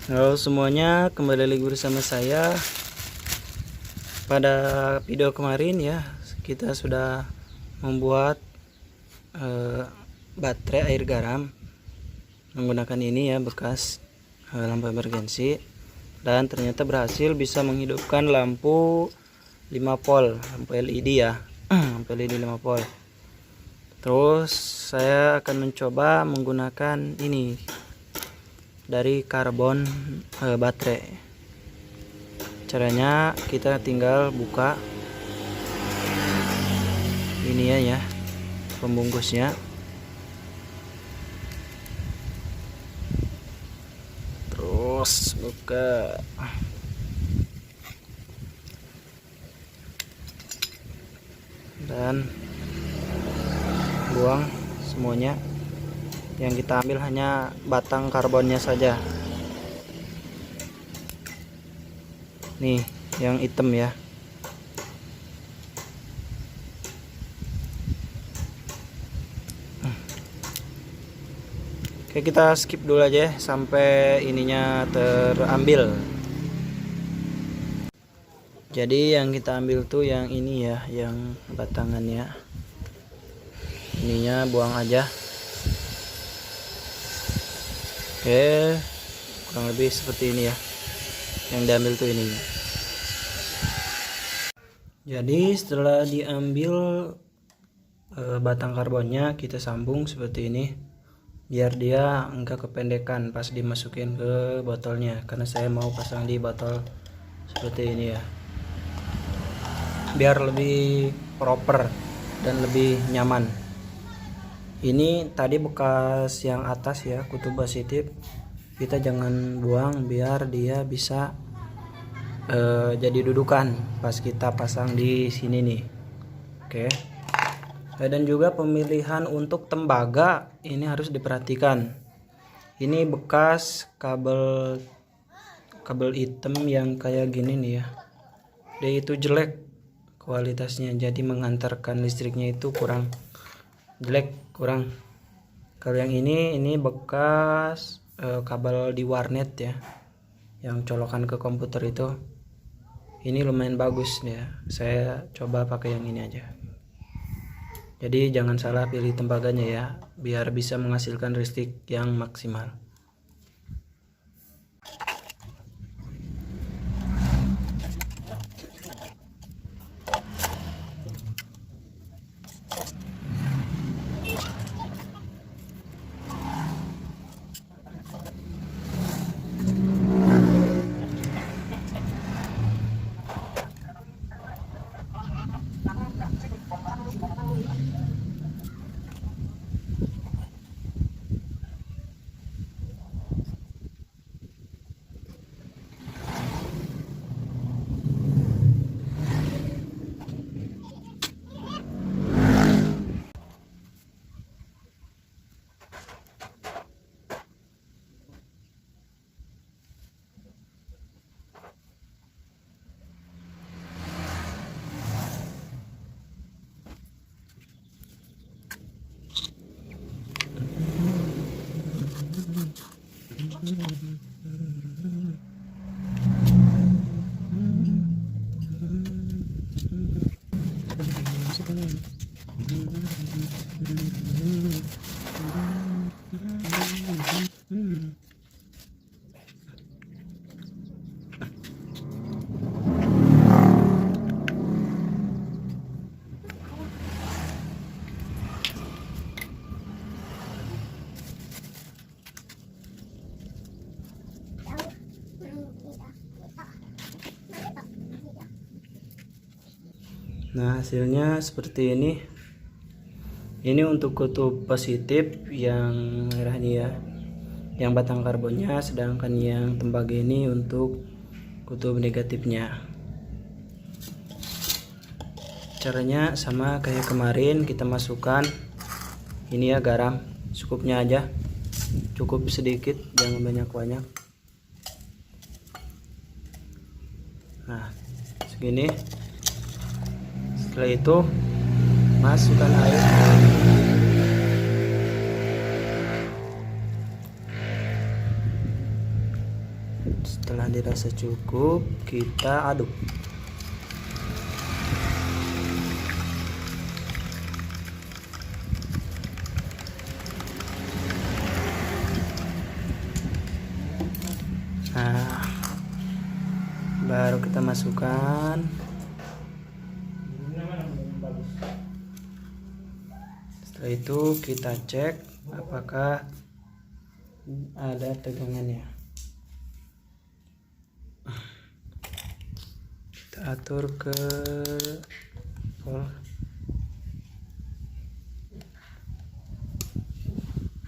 Halo semuanya, kembali lagi bersama saya. Pada video kemarin ya, kita sudah membuat baterai air garam menggunakan ini ya, bekas lampu emergensi, dan ternyata berhasil bisa menghidupkan lampu 5 volt, lampu LED ya. Lampu LED 5 volt. Terus saya akan mencoba menggunakan ini dari karbon baterai. Caranya kita tinggal buka ini ya pembungkusnya, terus buka dan buang semuanya. Yang kita ambil hanya batang karbonnya saja. Nih, yang hitam ya. Oke, kita skip dulu aja sampai ininya terambil. Jadi yang kita ambil tuh yang ini ya, yang batangannya. Ininya buang aja. Oke, kurang lebih seperti ini ya. Yang diambil tuh ini. Jadi setelah diambil batang karbonnya, kita sambung seperti ini biar dia enggak kependekan pas dimasukin ke botolnya, karena saya mau pasang di botol seperti ini ya, biar lebih proper dan lebih nyaman. Ini tadi bekas yang atas ya, kutub positif, kita jangan buang biar dia bisa jadi dudukan pas kita pasang di sini nih. Oke. Dan juga pemilihan untuk tembaga ini harus diperhatikan. Ini bekas kabel hitam yang kayak gini nih ya, dia itu jelek kualitasnya, jadi mengantarkan listriknya itu kurang jelek, kurang. Kalau yang ini bekas kabel di warnet ya, yang colokan ke komputer itu. Ini lumayan bagus ya, saya coba pakai yang ini aja. Jadi jangan salah pilih tembaganya ya, biar bisa menghasilkan listrik yang maksimal. Nah, hasilnya seperti ini. Ini untuk kutub positif yang merah ini ya, yang batang karbonnya, sedangkan yang tembaga ini untuk kutub negatifnya. Caranya sama kayak kemarin, kita masukkan ini ya garam secukupnya aja, cukup sedikit, jangan banyak-banyak. Nah, segini. Setelah itu masukkan air. Setelah dirasa cukup, kita aduk. Nah, baru kita masukkan. Setelah itu kita cek apakah ada tegangannya. Kita atur ke volt.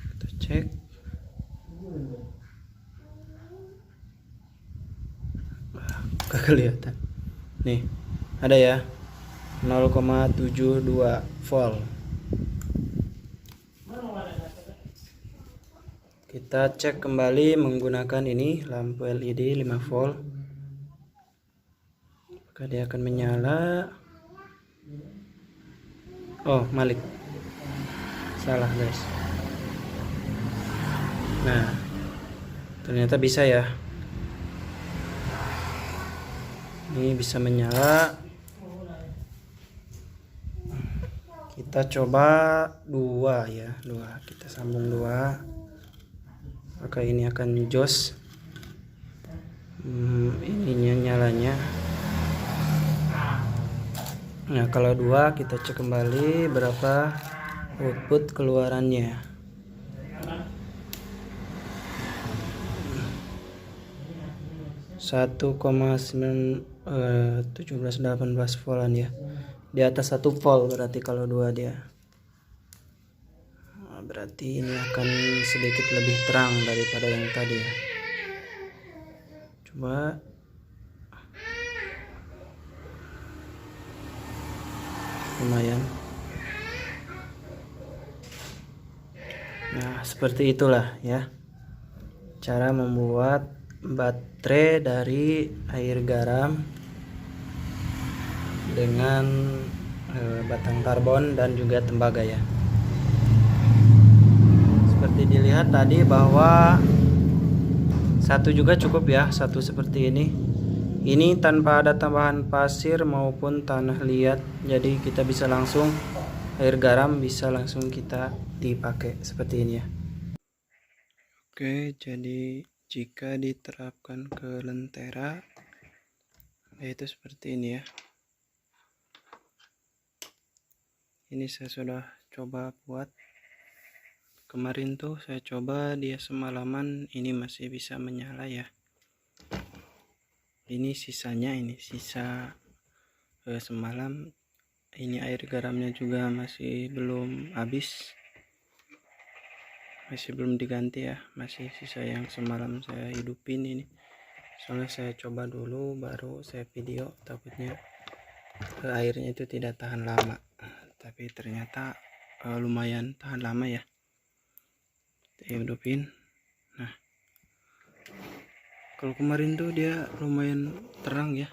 Kita cek. Gak kelihatan. Nih, ada ya. 0,72 volt. Kita cek kembali menggunakan ini lampu LED 5 volt. Maka dia akan menyala. Oh, malik. Salah, guys. Nah, ternyata bisa ya. Ini bisa menyala. Kita coba 2 ya, 2. Kita sambung 2. Maka ini akan jos. Ininya nyalanya. Nah, kalau 2 kita cek kembali berapa output keluarannya. 1,1718 voltan ya. Di atas 1 volt berarti kalau 2 dia. Nah, berarti ini akan sedikit lebih terang daripada yang tadi ya. Coba. Lumayan. Nah, seperti itulah ya cara membuat baterai dari air garam dengan batang karbon dan juga tembaga ya. Seperti dilihat tadi bahwa satu juga cukup ya, satu seperti ini. Ini tanpa ada tambahan pasir maupun tanah liat, jadi kita bisa langsung air garam bisa langsung kita dipakai seperti ini ya. Oke, jadi jika diterapkan ke lentera yaitu seperti ini ya. Ini saya sudah coba buat. Kemarin tuh saya coba dia semalaman, ini masih bisa menyala ya. Ini sisanya, ini sisa semalam. Ini air garamnya juga masih belum habis, masih belum diganti ya, masih sisa yang semalam saya hidupin ini. Soalnya saya coba dulu baru saya video, takutnya airnya itu tidak tahan lama, tapi ternyata lumayan tahan lama ya. Saya hidupin. Nah, kalau kemarin tuh dia lumayan terang ya,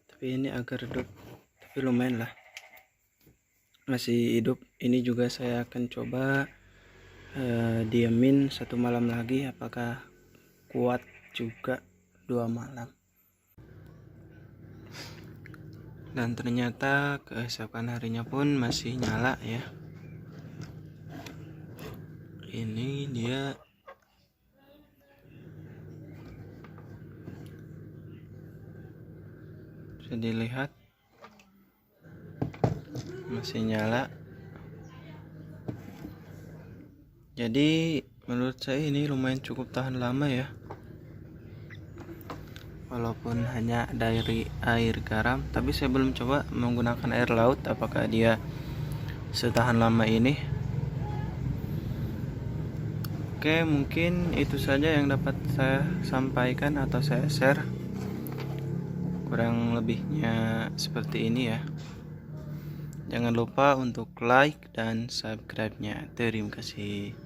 tapi ini agak redup, tapi lumayan lah, masih hidup. Ini juga saya akan coba diamin 1 malam lagi, apakah kuat juga 2 malam. Dan ternyata keesokan harinya pun masih nyala ya. Ini dia bisa dilihat masih nyala. Jadi menurut saya ini lumayan cukup tahan lama ya, walaupun hanya dari air garam. Tapi saya belum coba menggunakan air laut, apakah dia setahan lama ini. Oke, mungkin itu saja yang dapat saya sampaikan atau saya share. Kurang lebihnya seperti ini ya. Jangan lupa untuk like dan subscribe-nya. Terima kasih.